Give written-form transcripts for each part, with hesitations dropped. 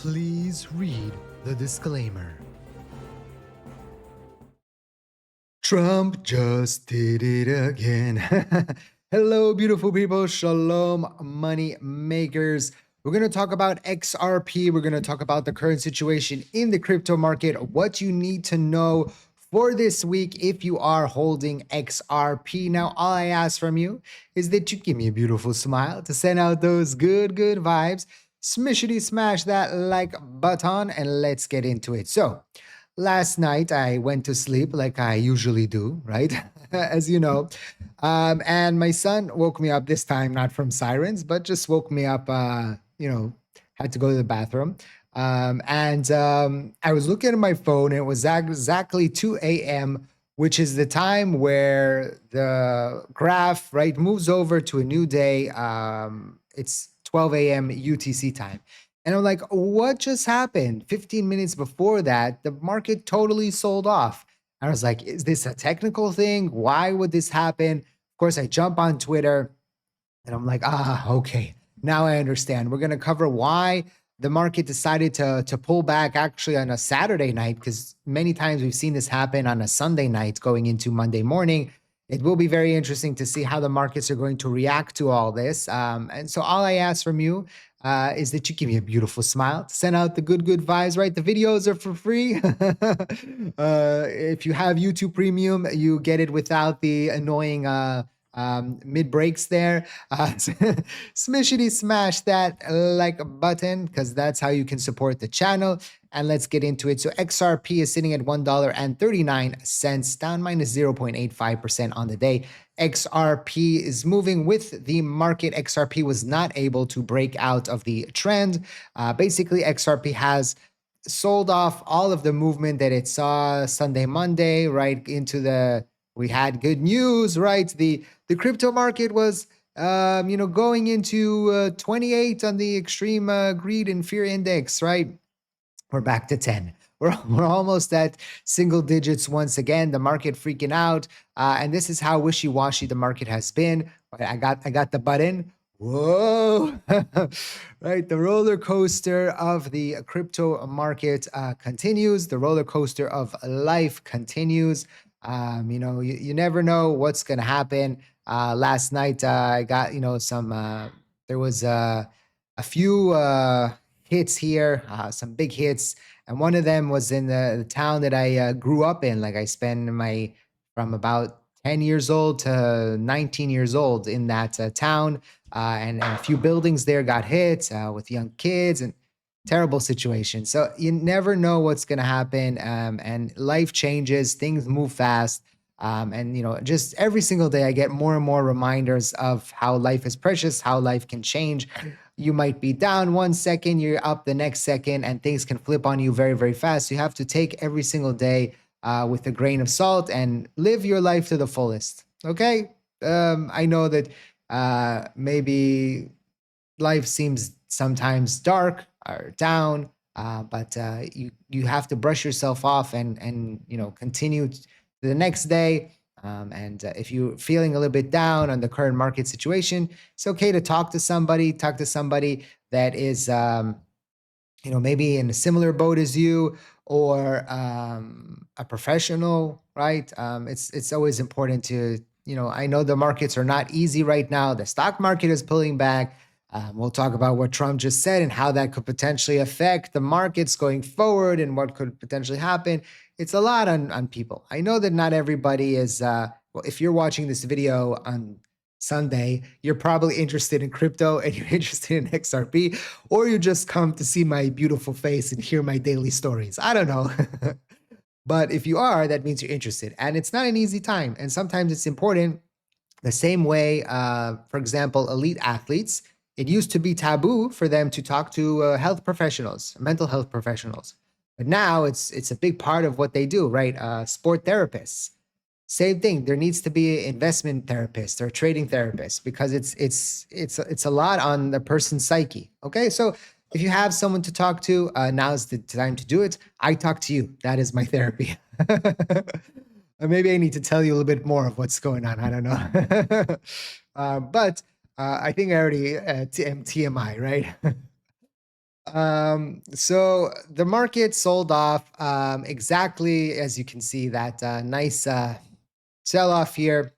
Please read the disclaimer. Trump just did it again. Hello, beautiful people. Shalom, money makers. We're going to talk about XRP. We're going to talk about the current situation in the crypto market, what you need to know for this week if you are holding XRP. Now, all I ask from you is that you give me a beautiful smile to send out those good vibes. Smishity smash that like button and let's get into it. So, last night I went to sleep like I usually do, right? As you know. And my son woke me up this time, not from sirens, but just woke me up, had to go to the bathroom. I was looking at my phone, and it was exactly 2 a.m., which is the time where the graph, right, moves over to a new day. It's 12 a.m. UTC time. And I'm like, what just happened? 15 minutes before that, the market totally sold off. I was like, is this a technical thing? Why would this happen? Of course, I jump on Twitter and I'm like, okay, now I understand. We're going to cover why the market decided to pull back actually on a Saturday night, because many times we've seen this happen on a Sunday night going into Monday morning. It will be very interesting to see how the markets are going to react to all this. And so all I ask from you is that you give me a beautiful smile, send out the good vibes, right? The videos are for free. If you have YouTube Premium, you get it without the annoying mid breaks there. Smishity smash that like button, because that's how you can support the channel. And let's get into it. So XRP is sitting at $1.39, down minus 0.85% on the day. XRP is moving with the market. XRP was not able to break out of the trend. Basically, XRP has sold off all of the movement that it saw Sunday, Monday, right into we had good news, right? The crypto market was going into 28 on the extreme greed and fear index, right? We're back to 10. We're almost at single digits once again. The market freaking out, and this is how wishy-washy the market has been. I got the button. Whoa, right? The roller coaster of the crypto market continues. The roller coaster of life continues. You never know what's gonna happen. Last night I got some. There was a few hits here, some big hits, and one of them was in the town that I grew up in. Like I spent from about 10 years old to 19 years old in that town, and a few buildings there got hit with young kids, and terrible situation. So you never know what's going to happen, and life changes, things move fast. And just every single day I get more and more reminders of how life is precious, how life can change. You might be down 1 second, you're up the next second, and things can flip on you very fast. You have to take every single day with a grain of salt and live your life to the fullest. Okay. I know that maybe life seems sometimes dark or down, but you have to brush yourself off and continue to the next day. And if you're feeling a little bit down on the current market situation, it's okay to talk to somebody that is maybe in a similar boat as you, or a professional, right? It's always important to, I know the markets are not easy right now. The stock market is pulling back. We'll talk about what Trump just said and how that could potentially affect the markets going forward and what could potentially happen. It's a lot on people. I know that not everybody is, if you're watching this video on Sunday, you're probably interested in crypto and you're interested in XRP, or you just come to see my beautiful face and hear my daily stories. I don't know. But if you are, that means you're interested. And it's not an easy time. And sometimes it's important. The same way, for example, elite athletes, it used to be taboo for them to talk to health professionals, mental health professionals. But now it's a big part of what they do, right? Sport therapists. Same thing. There needs to be investment therapists or trading therapists, because it's a lot on the person's psyche. Okay, so if you have someone to talk to, now's the time to do it. I talk to you. That is my therapy. Or maybe I need to tell you a little bit more of what's going on. I don't know. But I think I already am TMI, right? So the market sold off exactly as you can see that nice sell off here.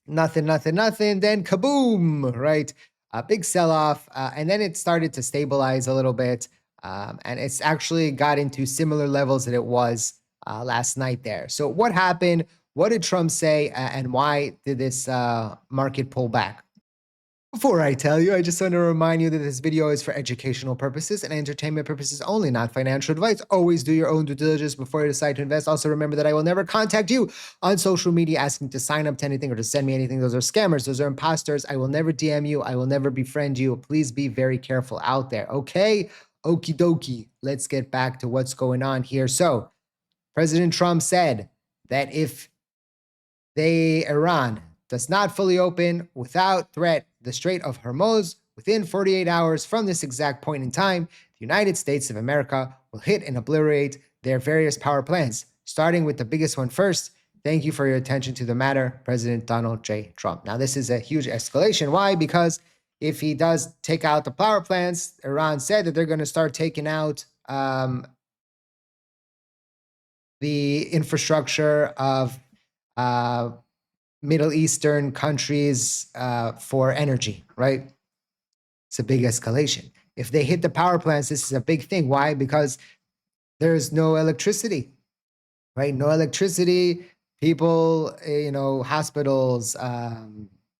Nothing, nothing, nothing. Then kaboom, right? A big sell off. And then it started to stabilize a little bit. And it's actually got into similar levels that it was last night there. So, what happened? What did Trump say? And why did this market pull back? Before I tell you, I just want to remind you that this video is for educational purposes and entertainment purposes only, not financial advice. Always do your own due diligence before you decide to invest. Also, remember that I will never contact you on social media asking to sign up to anything or to send me anything. Those are scammers. Those are imposters. I will never DM you. I will never befriend you. Please be very careful out there, okay? Okie dokie. Let's get back to what's going on here. So, President Trump said that if Iran does not fully open without threat the Strait of Hormuz within 48 hours from this exact point in time, the United States of America will hit and obliterate their various power plants, starting with the biggest one first. Thank you for your attention to the matter, President Donald J. Trump. Now, this is a huge escalation. Why? Because if he does take out the power plants, Iran said that they're going to start taking out the infrastructure of uh, Middle Eastern countries for energy, right? It's a big escalation. If they hit the power plants, this is a big thing. Why? Because there's no electricity, right? No electricity. People, hospitals,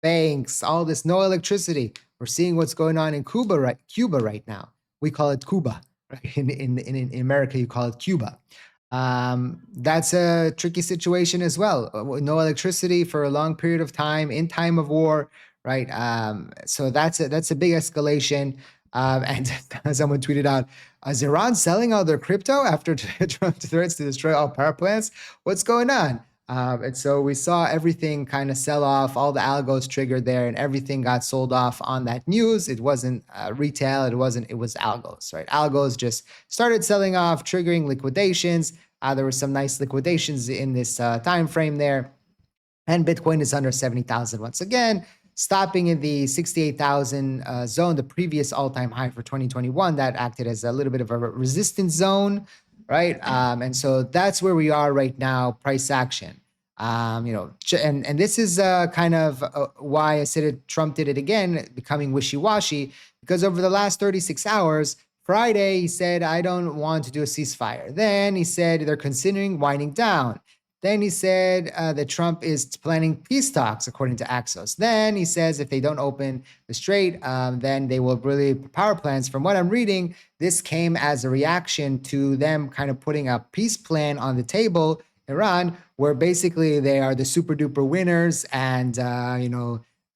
banks, all this, no electricity. We're seeing what's going on in Cuba right now. We call it Cuba, right? In America, you call it Cuba. That's a tricky situation as well. No electricity for a long period of time in time of war, right? So that's a big escalation. And someone tweeted out, is Iran selling all their crypto after Trump threats to destroy all power plants? What's going on? And so we saw everything kind of sell off, all the algos triggered there, and everything got sold off on that news. It wasn't retail, it was algos, right? Algos just started selling off, triggering liquidations. There were some nice liquidations in this time frame there. And Bitcoin is under 70,000 once again, stopping in the 68,000 zone, the previous all-time high for 2021. That acted as a little bit of a resistance zone, right? And so that's where we are right now, price action. And this is kind of why I said it, Trump did it again, becoming wishy-washy, because over the last 36 hours, Friday, he said, I don't want to do a ceasefire. Then he said they're considering winding down. Then he said that Trump is planning peace talks, according to Axios. Then he says if they don't open the strait, then they will really power plants. From what I'm reading, this came as a reaction to them kind of putting a peace plan on the table, Iran, where basically they are the super duper winners and,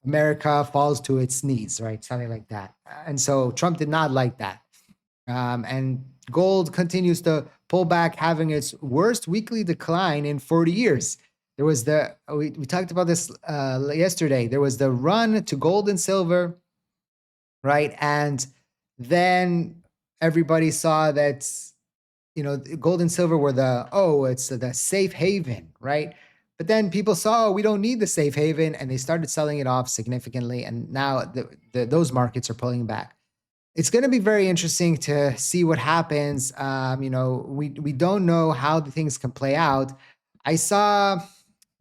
America falls to its knees, right? Something like that. And so Trump did not like that. And gold continues to pull back, having its worst weekly decline in 40 years. There was we talked about this yesterday. There was the run to gold and silver, right? And then everybody saw that, gold and silver were it's the safe haven, right? But then people saw, we don't need the safe haven, and they started selling it off significantly. And now those markets are pulling back. It's going to be very interesting to see what happens. We don't know how the things can play out. I saw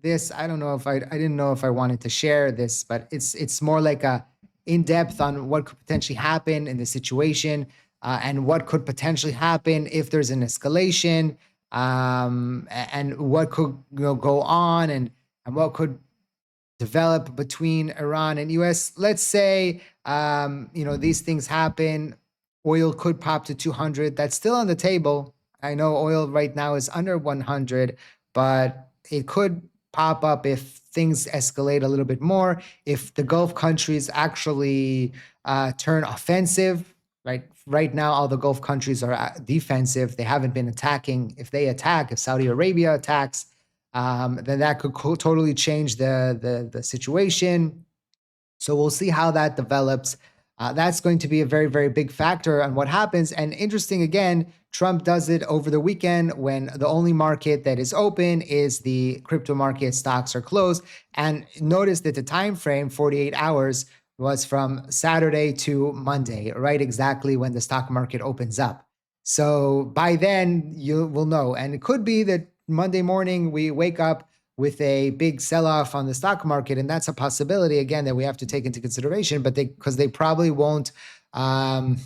this. I don't know if I didn't know if I wanted to share this, but it's more like a in depth on what could potentially happen in the situation and what could potentially happen if there's an escalation, and what could go on and what could develop between Iran and US. Let's say, these things happen. Oil could pop to 200. That's still on the table. I know oil right now is under 100, but it could pop up if things escalate a little bit more. If the Gulf countries actually turn offensive, right? Right now, all the Gulf countries are defensive. They haven't been attacking. If they attack, if Saudi Arabia attacks, then that could totally change the situation. So we'll see how that develops. That's going to be a very, very big factor on what happens. And interesting, again, Trump does it over the weekend when the only market that is open is the crypto market. Stocks are closed. And notice that the time frame, 48 hours, was from Saturday to Monday, right exactly when the stock market opens up. So by then you will know. And it could be that Monday morning we wake up with a big sell-off on the stock market, and that's a possibility again that we have to take into consideration. But they probably won't. Um,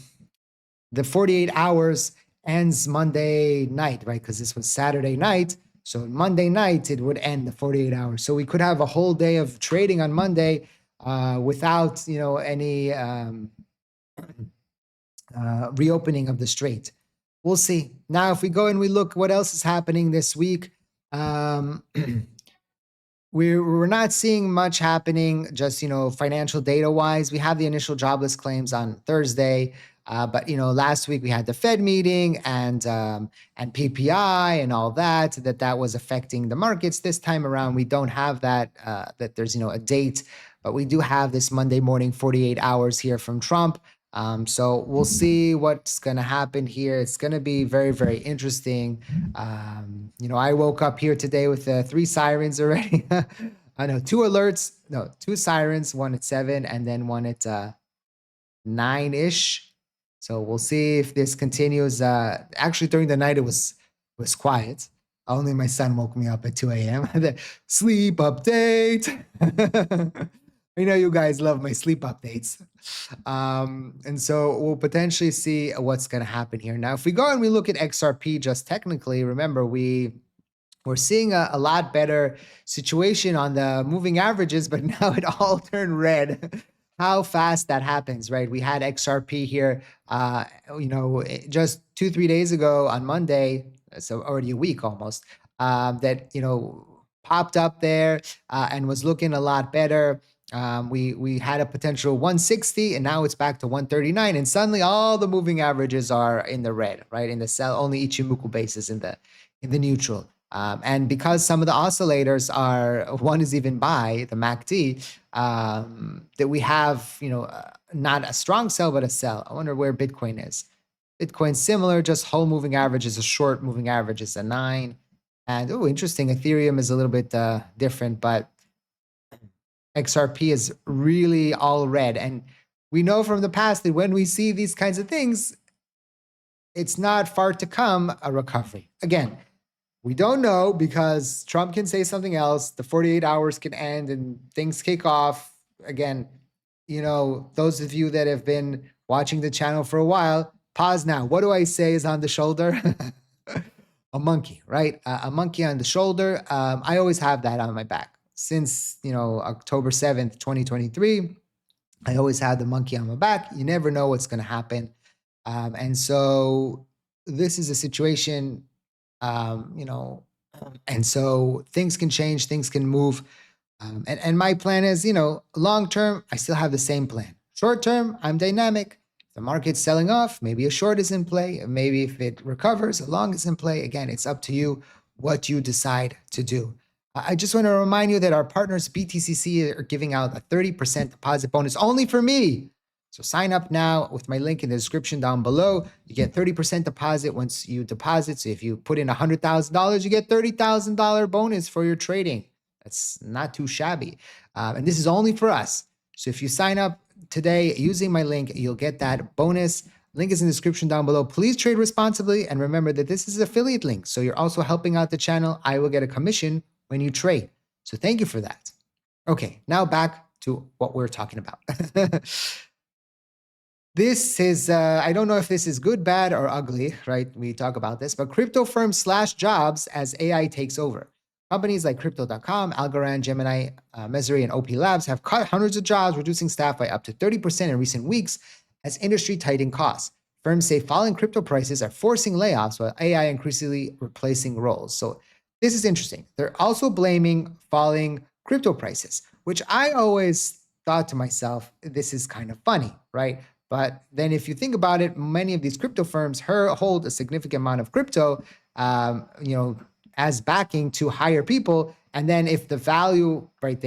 the 48 hours ends Monday night, right? Because this was Saturday night. So Monday night, it would end the 48 hours. So we could have a whole day of trading on Monday without, any reopening of the strait. We'll see. Now, if we go and we look what else is happening this week, um, we're not seeing much happening just financial data wise. We have the initial jobless claims on Thursday, but last week we had the Fed meeting and PPI and all that was affecting the markets. This time around we don't have that there's a date, but we do have this Monday morning 48 hours here from Trump. So we'll see what's going to happen here. It's going to be very, very interesting. I woke up here today with 3 sirens already. I know 2 sirens, one at 7 and then one at 9-ish. So we'll see if this continues. Actually, during the night, it was quiet. Only my son woke me up at 2 a.m. Sleep update. I know you guys love my sleep updates. And so we'll potentially see what's going to happen here. Now, if we go and we look at XRP just technically, remember, we're seeing a lot better situation on the moving averages, but now it all turned red. How fast that happens, right? We had XRP here, just 2-3 days ago on Monday, so already a week almost, that, popped up there and was looking a lot better. We had a potential 160 and now it's back to 139, and suddenly all the moving averages are in the red, right? In the sell, only Ichimoku basis in the neutral. And because some of the oscillators one is even buy, the MACD, that we have, not a strong sell, but a sell. I wonder where Bitcoin is. Bitcoin's similar, just whole moving average is a short, moving average is a 9. And, interesting, Ethereum is a little bit different, but XRP is really all red. And we know from the past that when we see these kinds of things, it's not far to come a recovery. Again, we don't know because Trump can say something else. The 48 hours can end and things kick off. Again, those of you that have been watching the channel for a while, pause now. What do I say is on the shoulder? A monkey, right? A monkey on the shoulder. I always have that on my back. Since, October 7th, 2023, I always had the monkey on my back. You never know what's going to happen. And so this is a situation, and so things can change, things can move. And my plan is, long term, I still have the same plan. Short term, I'm dynamic. If the market's selling off, maybe a short is in play. Maybe if it recovers, a long is in play. Again, it's up to you what you decide to do. I just want to remind you that our partners, BTCC, are giving out a 30% deposit bonus only for me. So sign up now with my link in the description down below. You get 30% deposit once you deposit. So if you put in $100,000, you get $30,000 bonus for your trading. That's not too shabby. And this is only for us. So if you sign up today using my link, you'll get that bonus. Link is in the description down below. Please trade responsibly. And remember that this is an affiliate link. So you're also helping out the channel. I will get a commission when you trade. So thank you for that. Okay, now back to what we're talking about. This is, I don't know if this is good, bad, or ugly, right? We talk about this, but crypto firms slash jobs as AI takes over. Companies like Crypto.com, Algorand, Gemini, Mesri, and OP Labs have cut hundreds of jobs, reducing staff by up to 30% in recent weeks as industry tightened costs. Firms say falling crypto prices are forcing layoffs while AI increasingly replacing roles. So this is interesting. They're also blaming falling crypto prices, which I always thought to myself, this is kind of funny, right? But then if you think about it, many of these crypto firms hold a significant amount of crypto, as backing to hire people. And then if the value, right,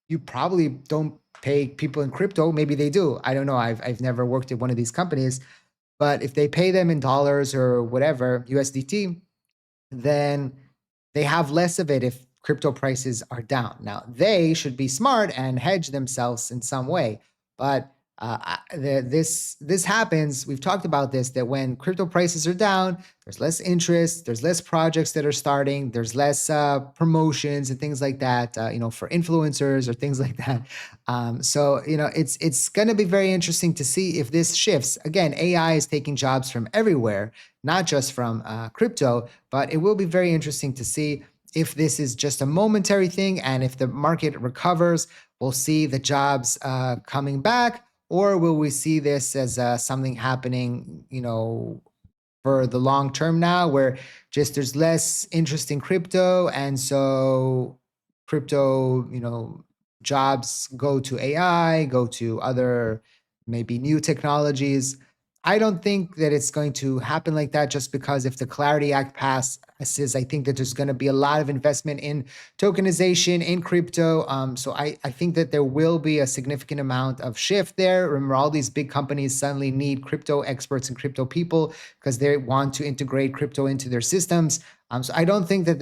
you probably don't pay people in crypto. Maybe they do. I don't know. I've never worked at one of these companies, but if they pay them in dollars or whatever, USDT, then they have less of it if crypto prices are down. Now, they should be smart and hedge themselves in some way. But this happens. We've talked about this, that when crypto prices are down, there's less interest, there's less projects that are starting, there's less promotions and things like that. For influencers or things like that. So it's going to be very interesting to see if this shifts. Again, AI is taking jobs from everywhere, not just from crypto, but it will be very interesting to see if this is just a momentary thing, and if the market recovers, we'll see the jobs coming back, or will we see this as something happening, for the long term now, where just there's less interest in crypto, and so crypto, jobs go to AI, go to other maybe new technologies. I don't think that it's going to happen like that, just because if the Clarity Act passes, I think that there's going to be a lot of investment in tokenization in crypto. So I think that there will be a significant amount of shift there. Remember, all these big companies suddenly need crypto experts and crypto people because they want to integrate crypto into their systems. So I don't think that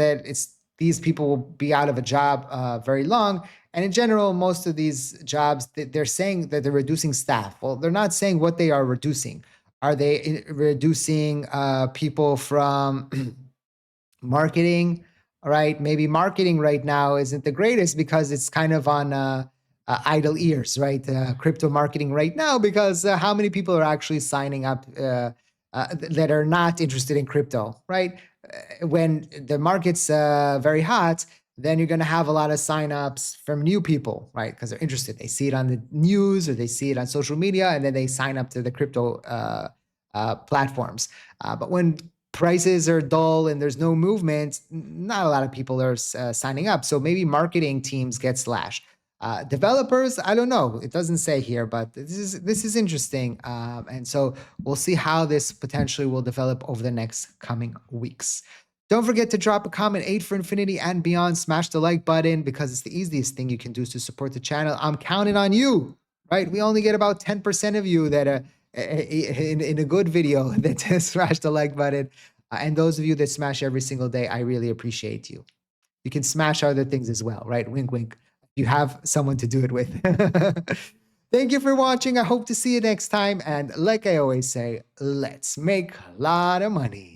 these people will be out of a job very long. And in general, most of these jobs, they're saying that they're reducing staff. Well, they're not saying what they are reducing. Are they reducing people from marketing? All right, maybe marketing right now isn't the greatest because it's kind of on idle ears, right? Crypto marketing right now, because how many people are actually signing up that are not interested in crypto, right? When the market's very hot, then you're going to have a lot of signups from new people, right? Because they're interested. They see it on the news or they see it on social media, and then they sign up to the crypto platforms. But when prices are dull and there's no movement, not a lot of people are signing up. So maybe marketing teams get slashed. Developers, I don't know. It doesn't say here, but this is interesting, and so we'll see how this potentially will develop over the next coming weeks. Don't forget to drop a comment. Aid for Infinity and beyond. Smash the like button, because it's the easiest thing you can do to support the channel. I'm counting on you, right? We only get about 10% of you that in a good video that smash the like button, and those of you that smash every single day, I really appreciate you. You can smash other things as well, right? Wink, wink. You have someone to do it with. Thank you for watching. I hope to see you next time. And like I always say, let's make a lot of money.